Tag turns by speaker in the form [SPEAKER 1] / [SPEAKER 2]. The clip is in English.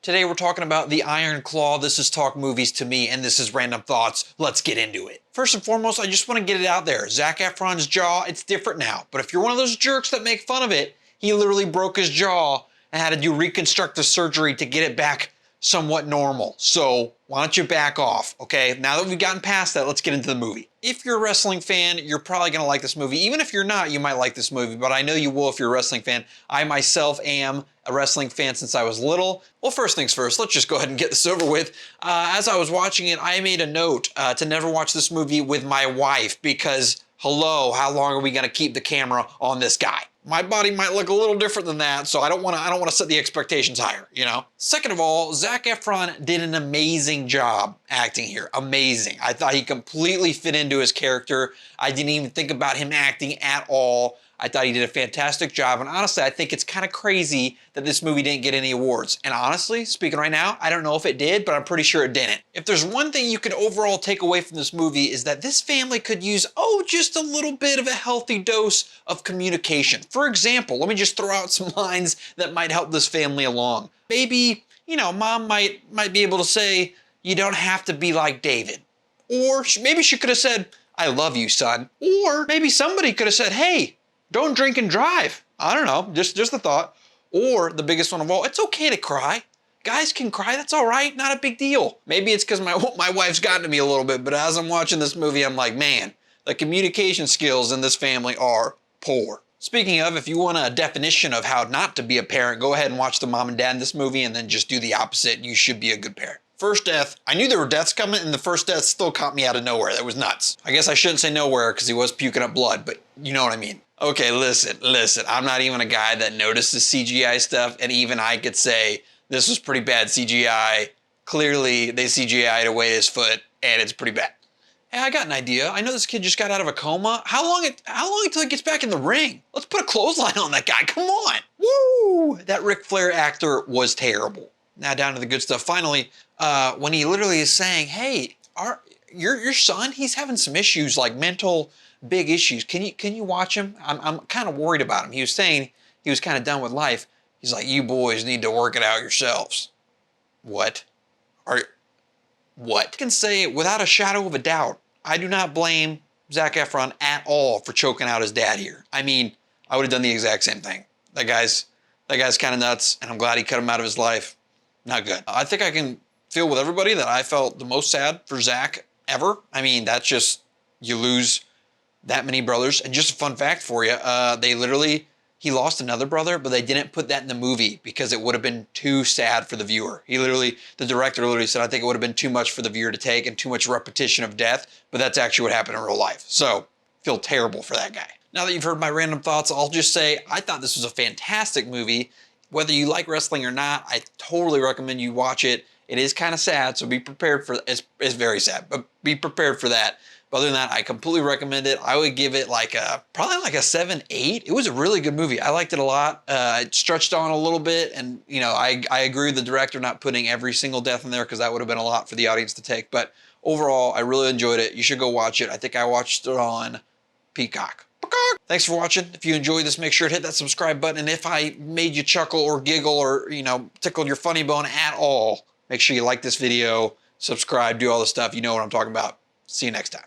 [SPEAKER 1] Today we're talking about The Iron Claw. This is Talk Movies to Me, and this is Random Thoughts. Let's get into it. First and foremost, I just want to get it out there. Zac Efron's jaw, it's different now. But if you're one of those jerks that make fun of it, he literally broke his jaw and had to do reconstructive surgery to get it back somewhat normal. So why don't you back off, okay? Now that we've gotten past that, let's get into the movie. If you're a wrestling fan, you're probably gonna like this movie. Even if you're not, you might like this movie, but I know you will if you're a wrestling fan. I myself am a wrestling fan since I was little. Well, first things first, let's just go ahead and get this over with. As I was watching it, I made a note to never watch this movie with my wife because, hello, how long are we gonna keep the camera on this guy? My body might look a little different than that, so I don't want to set the expectations higher, you know? Second of all, Zac Efron did an amazing job acting here. Amazing. I thought he completely fit into his character. I didn't even think about him acting at all. I thought he did a fantastic job, and honestly, I think it's kind of crazy that this movie didn't get any awards. And honestly, speaking right now, I don't know if it did, but I'm pretty sure it didn't. If there's one thing you can overall take away from this movie is that this family could use, just a little bit of a healthy dose of communication. For example, let me just throw out some lines that might help this family along. Maybe, mom might be able to say, you don't have to be like David. Or maybe she could have said, I love you, son. Or maybe somebody could have said, hey, don't drink and drive. I don't know, just a thought. Or the biggest one of all, it's okay to cry. Guys can cry, that's all right, not a big deal. Maybe it's because my wife's gotten to me a little bit, but as I'm watching this movie, I'm like, man, the communication skills in this family are poor. Speaking of, if you want a definition of how not to be a parent, go ahead and watch the mom and dad in this movie and then just do the opposite. You should be a good parent. First death, I knew there were deaths coming, and the first death still caught me out of nowhere. That was nuts. I guess I shouldn't say nowhere because he was puking up blood, but you know what I mean. Okay, listen, I'm not even a guy that notices CGI stuff, and even I could say this was pretty bad CGI. Clearly, they CGI'd away his foot, and it's pretty bad. Hey, I got an idea. I know this kid just got out of a coma. How long until he gets back in the ring? Let's put a clothesline on that guy. Come on. Woo! That Ric Flair actor was terrible. Now down to the good stuff. Finally, when he literally is saying, hey, your son, he's having some issues, like mental big issues. Can you watch him? I'm kind of worried about him. He was saying he was kind of done with life. He's like, you boys need to work it out yourselves. What? What? I can say without a shadow of a doubt, I do not blame Zac Efron at all for choking out his dad here. I mean, I would have done the exact same thing. That guy's kind of nuts, and I'm glad he cut him out of his life. Not good. I think I can feel with everybody that I felt the most sad for Zac ever. I mean, that's just, you lose that many brothers. And just a fun fact for you, he lost another brother, but they didn't put that in the movie because it would have been too sad for the viewer. The director literally said, I think it would have been too much for the viewer to take and too much repetition of death, but that's actually what happened in real life. So, feel terrible for that guy. Now that you've heard my random thoughts, I'll just say, I thought this was a fantastic movie. Whether you like wrestling or not, I totally recommend you watch it. It is kind of sad, so be prepared for it. It's very sad, but be prepared for that. But other than that, I completely recommend it. I would give it probably like a 7, 8. It was a really good movie. I liked it a lot. It stretched on a little bit, and I agree with the director not putting every single death in there because that would have been a lot for the audience to take. But overall, I really enjoyed it. You should go watch it. I think I watched it on Peacock. Thanks for watching. If you enjoyed this, make sure to hit that subscribe button. And if I made you chuckle or giggle or, tickled your funny bone at all, make sure you like this video, subscribe, do all the stuff. You know what I'm talking about. See you next time.